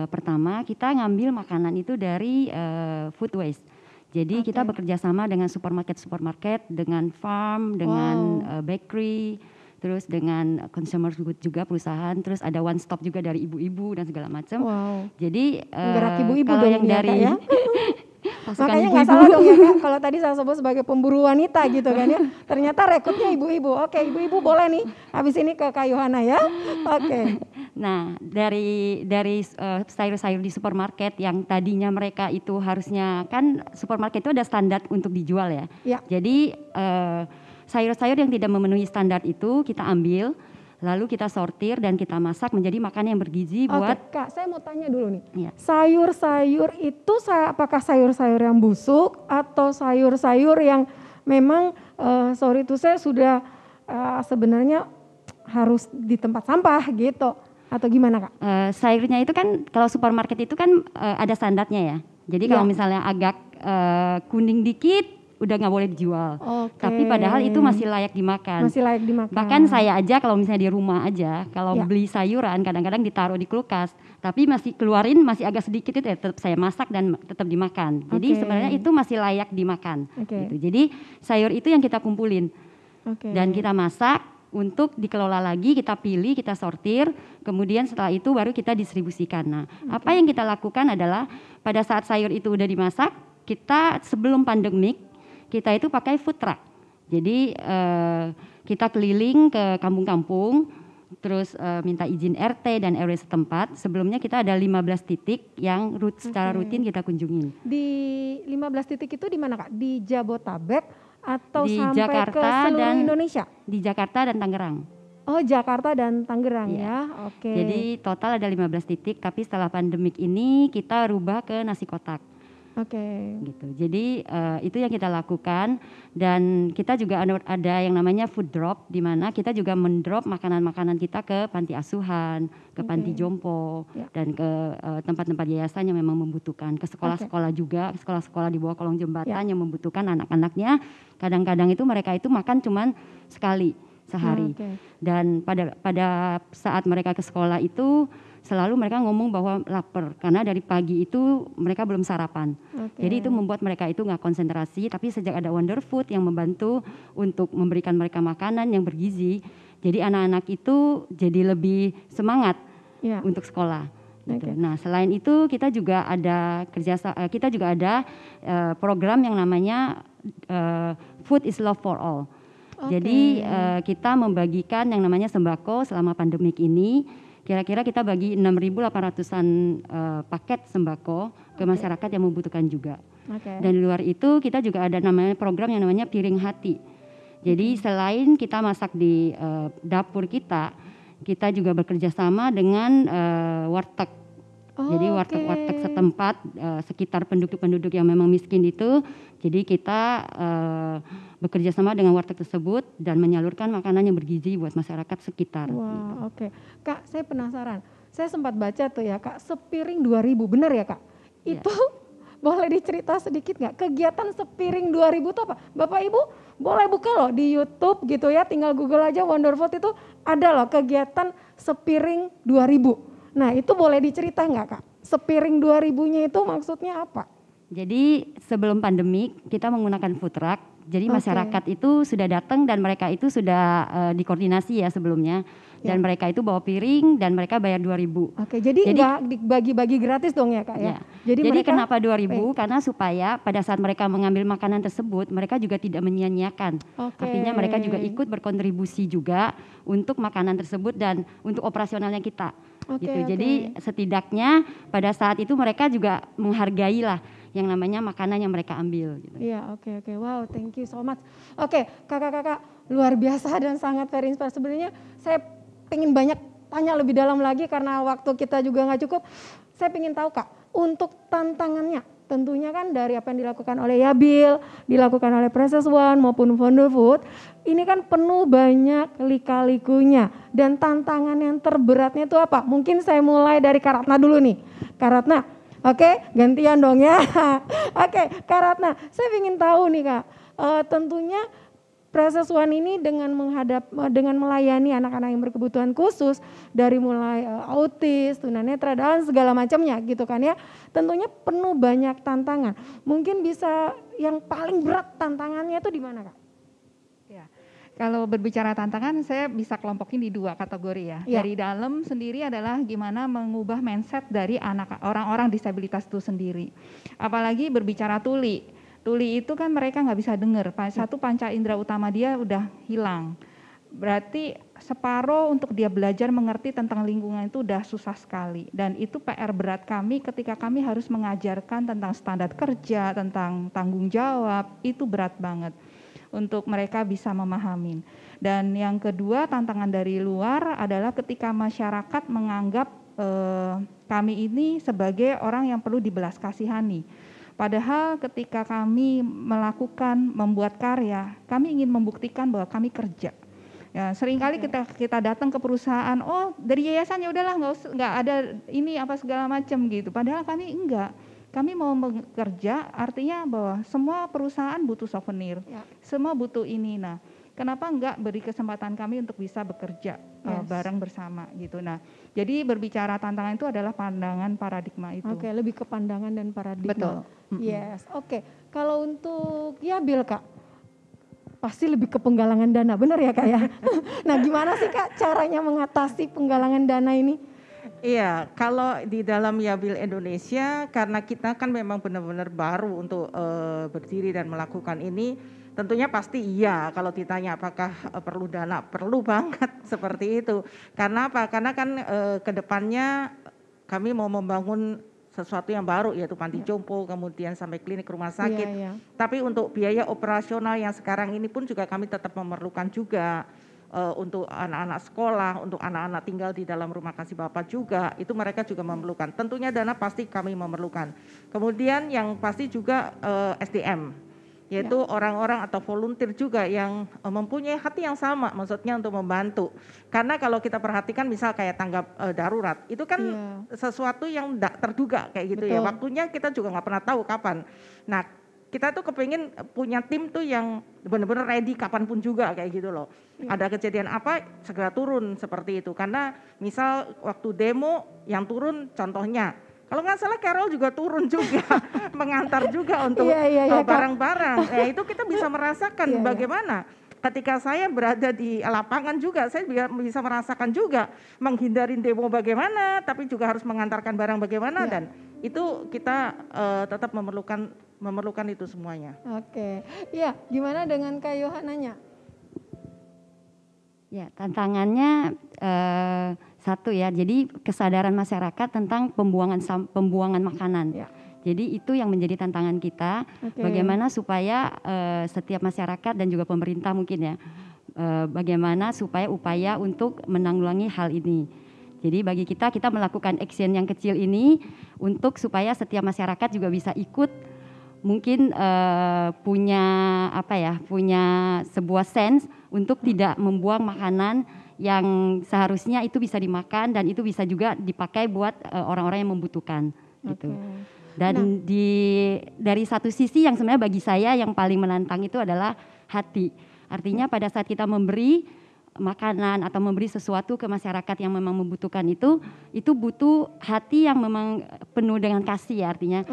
N: pertama kita ngambil makanan itu dari food waste. Jadi kita bekerja sama dengan supermarket, dengan farm, dengan bakery, terus dengan consumer good juga perusahaan, terus ada one stop juga dari ibu-ibu dan segala macam. Jadi
A: gerak ibu-ibu
N: kalau
A: dong
N: yang dari
A: ya. Makanya nggak salah dong ya Kak, kalau tadi saya sebut sebagai pemburu wanita gitu kan ya. Ternyata rekrutnya ibu-ibu. Oke, ibu-ibu boleh nih habis ini ke Kak Yohana ya.
N: Nah, dari sayur-sayur di supermarket yang tadinya mereka itu harusnya kan supermarket itu ada standar untuk dijual ya. Jadi sayur-sayur yang tidak memenuhi standar itu kita ambil, lalu kita sortir dan kita masak menjadi makanan yang bergizi buat.
A: Kak, saya mau tanya dulu nih. Sayur-sayur itu apakah sayur-sayur yang busuk atau sayur-sayur yang memang sorry itu saya sudah sebenarnya harus di tempat sampah gitu atau gimana Kak?
N: Sayurnya itu kan kalau supermarket itu kan ada standarnya ya. Jadi kalau misalnya agak kuning dikit udah nggak boleh dijual. Tapi padahal itu masih layak dimakan. Bahkan saya aja kalau misalnya di rumah aja, kalau beli sayuran kadang-kadang ditaruh di kulkas, tapi masih keluarin masih agak sedikit itu tetap saya masak dan tetap dimakan. Jadi sebenarnya itu masih layak dimakan. Gitu. Jadi sayur itu yang kita kumpulin dan kita masak untuk dikelola lagi, kita pilih, kita sortir, kemudian setelah itu baru kita distribusikan. Nah, apa yang kita lakukan adalah pada saat sayur itu udah dimasak, kita sebelum pandemik kita itu pakai food truck. Jadi kita keliling ke kampung-kampung, terus minta izin RT dan RW setempat. Sebelumnya kita ada 15 titik yang secara rutin kita kunjungin.
A: Di 15 titik itu di mana Kak? Di Jabotabek atau
N: di
A: sampai
N: Jakarta
A: ke seluruh Indonesia?
N: Di Jakarta dan Tangerang.
A: Oh, Jakarta dan Tangerang ya.
N: Jadi total ada 15 titik, tapi setelah pandemik ini kita rubah ke nasi kotak.
A: Oke.
N: Gitu. Jadi itu yang kita lakukan, dan kita juga ada yang namanya food drop, di mana kita juga mendrop makanan-makanan kita ke panti asuhan, ke panti jompo, dan ke tempat-tempat yayasan yang memang membutuhkan, ke sekolah-sekolah juga, sekolah-sekolah di bawah kolong jembatan yang membutuhkan anak-anaknya. Kadang-kadang itu mereka itu makan cuman sekali sehari. Dan pada saat mereka ke sekolah itu selalu mereka ngomong bahwa lapar, karena dari pagi itu mereka belum sarapan. Jadi itu membuat mereka itu nggak konsentrasi, tapi sejak ada Wonder Food yang membantu untuk memberikan mereka makanan yang bergizi, jadi anak-anak itu jadi lebih semangat untuk sekolah. Gitu. Nah, selain itu kita juga ada program yang namanya Food is Love for All. Jadi kita membagikan yang namanya sembako selama pandemik ini. Kira-kira kita bagi 6.800-an paket sembako ke masyarakat yang membutuhkan juga. Dan di luar itu kita juga ada namanya program yang namanya Piring Hati. Jadi selain kita masak di dapur kita juga bekerja sama dengan warteg. Jadi warteg-warteg setempat sekitar penduduk-penduduk yang memang miskin itu. Jadi kita bekerja sama dengan warteg tersebut dan menyalurkan makanan yang bergizi buat masyarakat sekitar.
A: Wah, oke. Kak, saya penasaran. Saya sempat baca tuh ya, Kak, sepiring 2.000, benar ya, Kak? Itu boleh dicerita sedikit nggak? Kegiatan sepiring 2.000 itu apa? Bapak Ibu boleh buka loh di YouTube gitu ya, tinggal Google aja Wonder Food, itu ada loh kegiatan sepiring 2.000. Nah, itu boleh dicerita nggak, Kak? Sepiring 2.000-nya itu maksudnya apa?
N: Jadi sebelum pandemi kita menggunakan food truck. Jadi masyarakat itu sudah datang dan mereka itu sudah dikoordinasi ya sebelumnya. Dan mereka itu bawa piring dan mereka bayar 2.000.
A: Jadi nggak dibagi-bagi gratis dong ya, Kak ya? Jadi mereka,
N: kenapa 2.000? Karena supaya pada saat mereka mengambil makanan tersebut mereka juga tidak menyia-nyiakan. Artinya mereka juga ikut berkontribusi juga untuk makanan tersebut dan untuk operasionalnya kita. Jadi setidaknya pada saat itu mereka juga menghargai lah yang namanya makanan yang mereka ambil. Gitu.
A: Iya, oke. Wow, thank you so much. Oke, kakak-kakak luar biasa dan sangat very inspiring. Sebenarnya saya pengen banyak tanya lebih dalam lagi karena waktu kita juga nggak cukup. Saya pengen tahu, Kak, untuk tantangannya. Tentunya kan dari apa yang dilakukan oleh Yabil, dilakukan oleh Precious One maupun Wonder Food, ini kan penuh banyak lika-likunya. Dan tantangan yang terberatnya itu apa? Mungkin saya mulai dari Kak Ratna dulu nih. Kak Ratna, oke, gantian dong ya. Oke, Kak Ratna, saya ingin tahu nih Kak, tentunya Precious One ini dengan melayani anak-anak yang berkebutuhan khusus dari mulai autis, tunanetra dan segala macamnya gitu kan ya. Tentunya penuh banyak tantangan. Mungkin bisa yang paling berat tantangannya itu di mana, Kak?
M: Ya. Kalau berbicara tantangan, saya bisa kelompokin di 2 kategori ya. Dari dalam sendiri adalah gimana mengubah mindset dari orang-orang disabilitas itu sendiri. Apalagi berbicara tuli. Tuli itu kan mereka nggak bisa dengar. Satu panca indera utama dia udah hilang. Berarti separuh untuk dia belajar mengerti tentang lingkungan itu udah susah sekali. Dan itu PR berat kami ketika kami harus mengajarkan tentang standar kerja, tentang tanggung jawab, itu berat banget untuk mereka bisa memahami. Dan yang kedua tantangan dari luar adalah ketika masyarakat menganggap kami ini sebagai orang yang perlu dibelas kasihani. Padahal ketika kami membuat karya, kami ingin membuktikan bahwa kami kerja. Ya, seringkali kita datang ke perusahaan, oh dari yayasan ya udahlah nggak ada ini apa segala macam gitu. Padahal kami enggak. Kami mau bekerja, artinya bahwa semua perusahaan butuh souvenir, semua butuh ini. Nah, kenapa enggak beri kesempatan kami untuk bisa bekerja bareng bersama gitu. Nah, jadi berbicara tantangan itu adalah pandangan paradigma itu.
A: Oke, lebih ke pandangan dan paradigma.
M: Betul.
A: Yes, oke. Kalau untuk Yabil, Kak, pasti lebih ke penggalangan dana, benar ya Kak ya? Nah, gimana sih Kak caranya mengatasi penggalangan dana ini?
G: Iya, kalau di dalam Yabil Indonesia, karena kita kan memang benar-benar baru untuk berdiri dan melakukan ini, tentunya pasti iya. Kalau ditanya apakah perlu dana, perlu banget seperti itu. Karena apa? Karena kan kedepannya kami mau membangun sesuatu yang baru, yaitu panti jompo, kemudian sampai klinik rumah sakit. Tapi untuk biaya operasional yang sekarang ini pun juga kami tetap memerlukan juga untuk anak-anak sekolah, untuk anak-anak tinggal di dalam rumah kasih Bapak juga, itu mereka juga memerlukan. Tentunya dana pasti kami memerlukan. Kemudian yang pasti juga SDM, yaitu orang-orang atau volunteer juga yang mempunyai hati yang sama, maksudnya untuk membantu. Karena kalau kita perhatikan misal kayak tanggap darurat, itu kan sesuatu yang tidak terduga kayak gitu. Betul. Ya, waktunya kita juga nggak pernah tahu kapan. Nah, kita tuh kepingin punya tim tuh yang benar-benar ready kapanpun juga kayak gitu loh. Ada kejadian apa segera turun seperti itu. Karena misal waktu demo yang turun contohnya, kalau nggak salah Carol juga turun juga mengantar juga untuk barang-barang. Itu kita bisa merasakan bagaimana ketika saya berada di lapangan juga, saya bisa merasakan juga menghindarin demo bagaimana, tapi juga harus mengantarkan barang bagaimana dan itu kita tetap memerlukan itu semuanya.
A: Oke, ya gimana dengan Kak Yohananya?
N: Ya, tantangannya satu ya, jadi kesadaran masyarakat tentang pembuangan makanan. Ya. Jadi itu yang menjadi tantangan kita, bagaimana supaya setiap masyarakat dan juga pemerintah mungkin ya, bagaimana supaya upaya untuk menanggulangi hal ini. Jadi bagi kita melakukan action yang kecil ini untuk supaya setiap masyarakat juga bisa ikut, mungkin punya sebuah sense untuk tidak membuang makanan yang seharusnya itu bisa dimakan dan itu bisa juga dipakai buat orang-orang yang membutuhkan gitu. Dan dari satu sisi yang sebenarnya bagi saya yang paling menantang itu adalah hati. Artinya pada saat kita memberi makanan atau memberi sesuatu ke masyarakat yang memang membutuhkan itu butuh hati yang memang penuh dengan kasih ya artinya.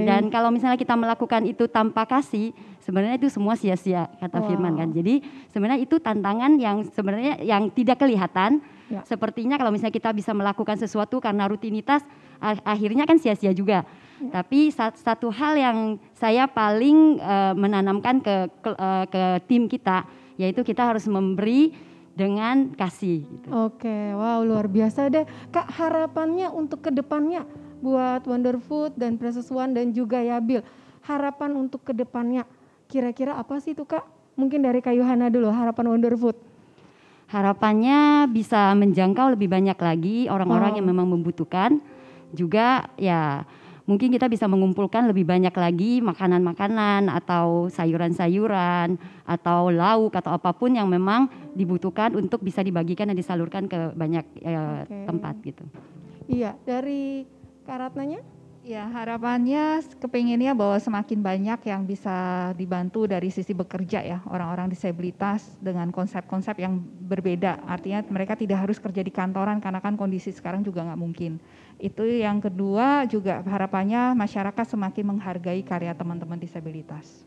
N: Dan kalau misalnya kita melakukan itu tanpa kasih, sebenarnya itu semua sia-sia kata Firman kan. Jadi sebenarnya itu tantangan yang sebenarnya yang tidak kelihatan. Sepertinya kalau misalnya kita bisa melakukan sesuatu karena rutinitas, akhirnya kan sia-sia juga. Tapi satu hal yang saya paling menanamkan ke tim kita, yaitu kita harus memberi dengan kasih. Gitu.
A: Wow luar biasa deh. Kak, harapannya untuk kedepannya buat Wonder Food dan Precious One dan juga Yabil, harapan untuk kedepannya kira-kira apa sih itu Kak? Mungkin dari Kak Yohana dulu, harapan Wonder Food.
N: Harapannya bisa menjangkau lebih banyak lagi orang-orang yang memang membutuhkan. Juga ya mungkin kita bisa mengumpulkan lebih banyak lagi makanan-makanan atau sayuran-sayuran atau lauk atau apapun yang memang dibutuhkan untuk bisa dibagikan dan disalurkan ke banyak tempat gitu.
A: Iya, dari Kak Ratnanya?
M: Ya, harapannya kepinginnya bahwa semakin banyak yang bisa dibantu dari sisi bekerja ya, orang-orang disabilitas dengan konsep-konsep yang berbeda. Artinya mereka tidak harus kerja di kantoran karena kan kondisi sekarang juga nggak mungkin. Itu yang kedua juga harapannya masyarakat semakin menghargai karya teman-teman disabilitas.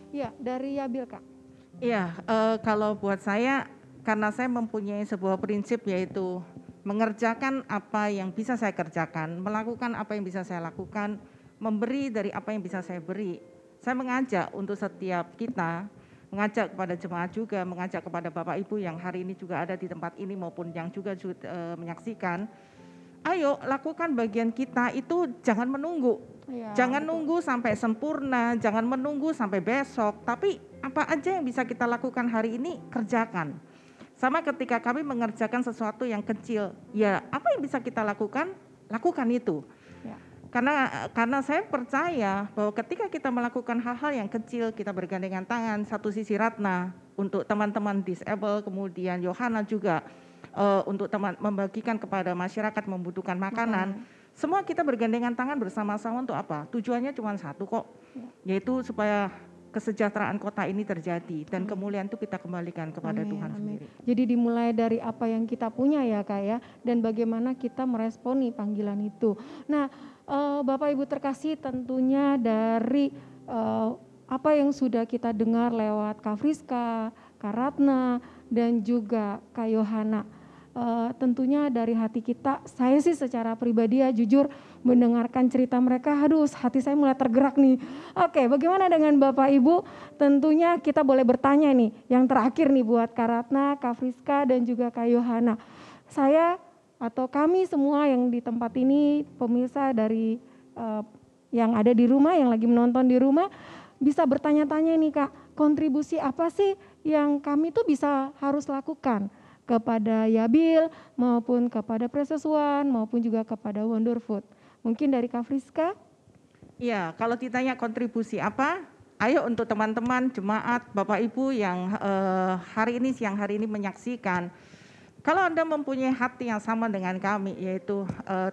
A: Iya, dari Yabil Kak.
G: Iya, kalau buat saya karena saya mempunyai sebuah prinsip yaitu mengerjakan apa yang bisa saya kerjakan, melakukan apa yang bisa saya lakukan, memberi dari apa yang bisa saya beri. Saya mengajak untuk setiap kita, mengajak kepada jemaat juga, mengajak kepada Bapak Ibu yang hari ini juga ada di tempat ini maupun yang juga menyaksikan. Ayo lakukan bagian kita itu jangan menunggu. Jangan nunggu sampai sempurna, jangan menunggu sampai besok, tapi apa aja yang bisa kita lakukan hari ini kerjakan. Sama ketika kami mengerjakan sesuatu yang kecil, ya apa yang bisa kita lakukan, lakukan itu. Karena saya percaya bahwa ketika kita melakukan hal-hal yang kecil, kita bergandengan tangan, satu sisi Ratna untuk teman-teman disable, kemudian Yohana juga untuk membagikan kepada masyarakat membutuhkan makanan. Semua kita bergandengan tangan bersama-sama untuk apa? Tujuannya cuma satu kok, yaitu supaya kesejahteraan kota ini terjadi dan kemuliaan itu kita kembalikan kepada Tuhan sendiri.
A: Jadi dimulai dari apa yang kita punya ya Kak ya, dan bagaimana kita meresponi panggilan itu. Nah Bapak Ibu terkasih, tentunya dari apa yang sudah kita dengar lewat Kak Friska, Kak Ratna dan juga Kak Yohana, tentunya dari hati kita, saya sih secara pribadi ya jujur mendengarkan cerita mereka, aduh hati saya mulai tergerak nih. Oke, bagaimana dengan Bapak Ibu? Tentunya kita boleh bertanya nih, yang terakhir nih buat Kak Ratna, Kak Friska dan juga Kak Yohana. Saya atau kami semua yang di tempat ini, pemirsa dari yang ada di rumah, yang lagi menonton di rumah, bisa bertanya-tanya nih Kak, kontribusi apa sih yang kami tuh bisa harus lakukan kepada Yabil maupun kepada Precious One maupun juga kepada Wonderfood? Mungkin dari Kak Friska?
G: Ya, kalau ditanya kontribusi apa, ayo untuk teman-teman jemaat, Bapak Ibu yang siang hari ini menyaksikan, kalau Anda mempunyai hati yang sama dengan kami, yaitu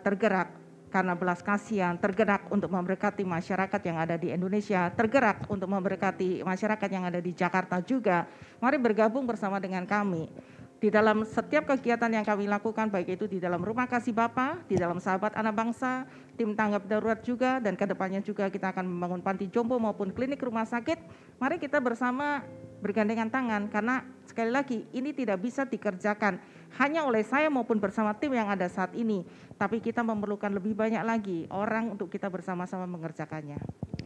G: tergerak karena belas kasihan, tergerak untuk memberkati masyarakat yang ada di Indonesia, tergerak untuk memberkati masyarakat yang ada di Jakarta juga, mari bergabung bersama dengan kami. Di dalam setiap kegiatan yang kami lakukan, baik itu di dalam Rumah Kasih Bapa, di dalam Sahabat Anak Bangsa, tim tanggap darurat juga, dan kedepannya juga kita akan membangun panti jompo maupun klinik rumah sakit. Mari kita bersama bergandengan tangan, karena sekali lagi ini tidak bisa dikerjakan hanya oleh saya maupun bersama tim yang ada saat ini, tapi kita memerlukan lebih banyak lagi orang untuk kita bersama-sama mengerjakannya.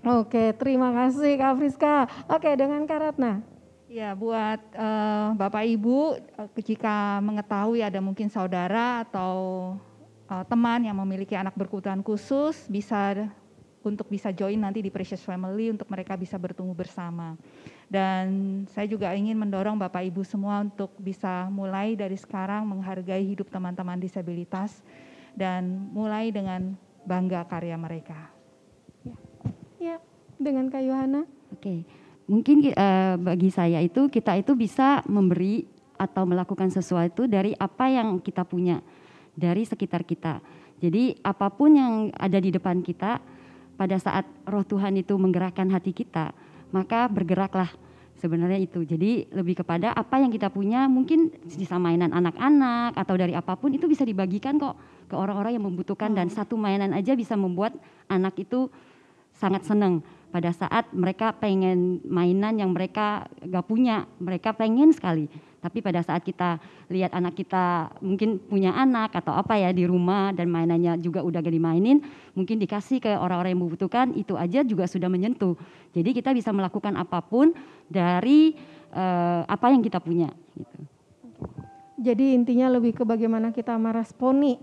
A: Oke, terima kasih Kak Friska. Oke, dengan Kak Ratna.
M: Ya, buat Bapak Ibu, jika mengetahui ada mungkin saudara atau teman yang memiliki anak berkebutuhan khusus, bisa join nanti di Precious Family untuk mereka bisa bertumbuh bersama. Dan saya juga ingin mendorong Bapak Ibu semua untuk bisa mulai dari sekarang menghargai hidup teman-teman disabilitas dan mulai dengan bangga karya mereka.
A: Ya, dengan Kak Yohana.
N: Oke. Mungkin bagi saya kita itu bisa memberi atau melakukan sesuatu dari apa yang kita punya, dari sekitar kita. Jadi apapun yang ada di depan kita, pada saat roh Tuhan itu menggerakkan hati kita, maka bergeraklah sebenarnya itu. Jadi lebih kepada apa yang kita punya, mungkin sisa mainan anak-anak atau dari apapun itu bisa dibagikan kok ke orang-orang yang membutuhkan. Dan satu mainan aja bisa membuat anak itu sangat senang. Pada saat mereka pengen mainan yang mereka gak punya, mereka pengen sekali. Tapi pada saat kita lihat anak kita mungkin punya anak atau apa ya di rumah dan mainannya juga udah gak dimainin, mungkin dikasih ke orang-orang yang membutuhkan, itu aja juga sudah menyentuh. Jadi kita bisa melakukan apapun dari apa yang kita punya. Gitu.
A: Jadi intinya lebih ke bagaimana kita meresponi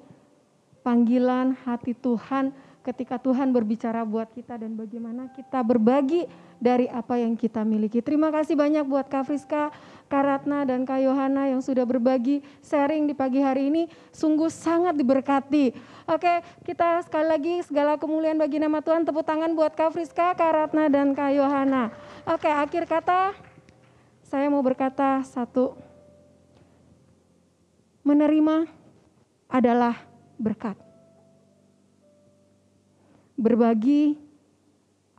A: panggilan hati Tuhan ketika Tuhan berbicara buat kita dan bagaimana kita berbagi dari apa yang kita miliki. Terima kasih banyak buat Kak Friska, Kak Ratna, dan Kak Yohana yang sudah berbagi sharing di pagi hari ini. Sungguh sangat diberkati. Oke, kita sekali lagi segala kemuliaan bagi nama Tuhan. Tepuk tangan buat Kak Friska, Kak Ratna, dan Kak Yohana. Oke, akhir kata saya mau berkata satu. Menerima adalah berkat. Berbagi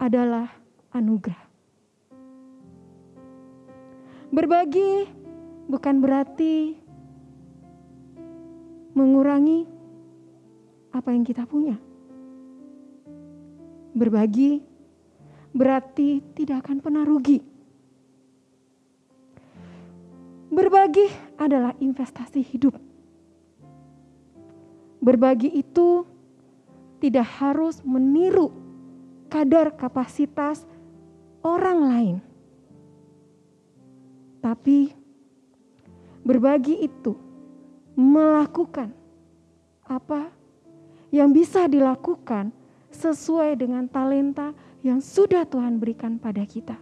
A: adalah anugerah. Berbagi bukan berarti mengurangi apa yang kita punya. Berbagi berarti tidak akan pernah rugi. Berbagi adalah investasi hidup. Berbagi itu tidak harus meniru kadar kapasitas orang lain. Tapi berbagi itu melakukan apa yang bisa dilakukan sesuai dengan talenta yang sudah Tuhan berikan pada kita.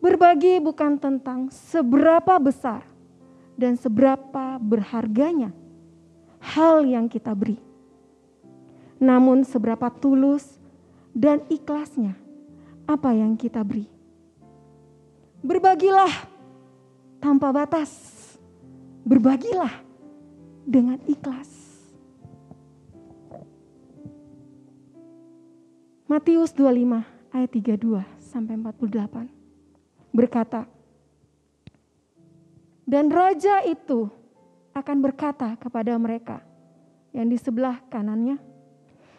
A: Berbagi bukan tentang seberapa besar dan seberapa berharganya hal yang kita beri, namun seberapa tulus dan ikhlasnya apa yang kita beri. Berbagilah tanpa batas, berbagilah dengan ikhlas. Matius 25 ayat 32 sampai 48 berkata, dan raja itu akan berkata kepada mereka yang di sebelah kanannya,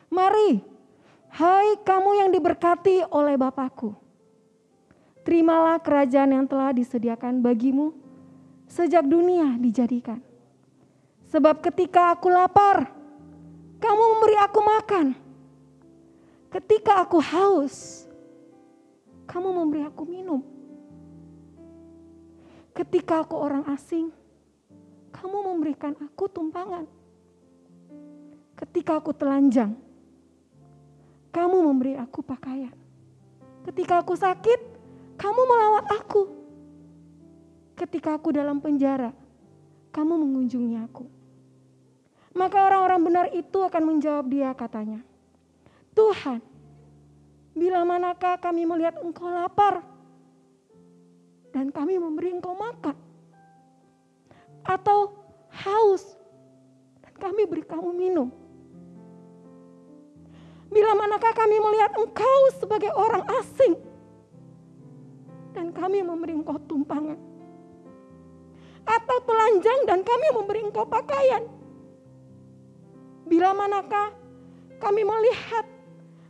A: mari, hai kamu yang diberkati oleh Bapakku, terimalah kerajaan yang telah disediakan bagimu sejak dunia dijadikan. Sebab ketika aku lapar, kamu memberi aku makan. Ketika aku haus, kamu memberi aku minum. Ketika aku orang asing, kamu memberikan aku tumpangan. Ketika aku telanjang, kamu memberi aku pakaian. Ketika aku sakit, kamu melawat aku. Ketika aku dalam penjara, kamu mengunjungi aku. Maka orang-orang benar itu akan menjawab dia, katanya, Tuhan, bila manakah kami melihat engkau lapar dan kami memberi engkau makan, atau haus dan kami beri kamu minum? Bila manakah kami melihat engkau sebagai orang asing dan kami memberi engkau tumpangan, atau telanjang dan kami memberi engkau pakaian? Bila manakah kami melihat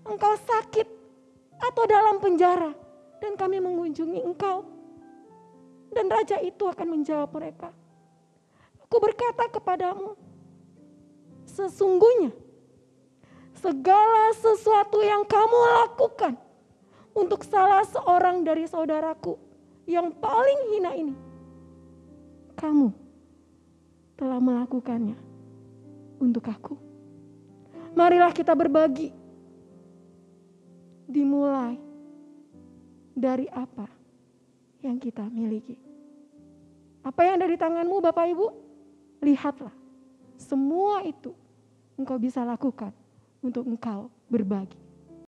A: engkau sakit atau dalam penjara dan kami mengunjungi engkau? Dan raja itu akan menjawab mereka, aku berkata kepadamu, sesungguhnya segala sesuatu yang kamu lakukan untuk salah seorang dari saudaraku yang paling hina ini, kamu telah melakukannya untuk aku. Marilah kita berbagi. Dimulai dari apa yang kita miliki. Apa yang ada di tanganmu Bapak Ibu? Lihatlah. Semua itu engkau bisa lakukan untuk engkau berbagi.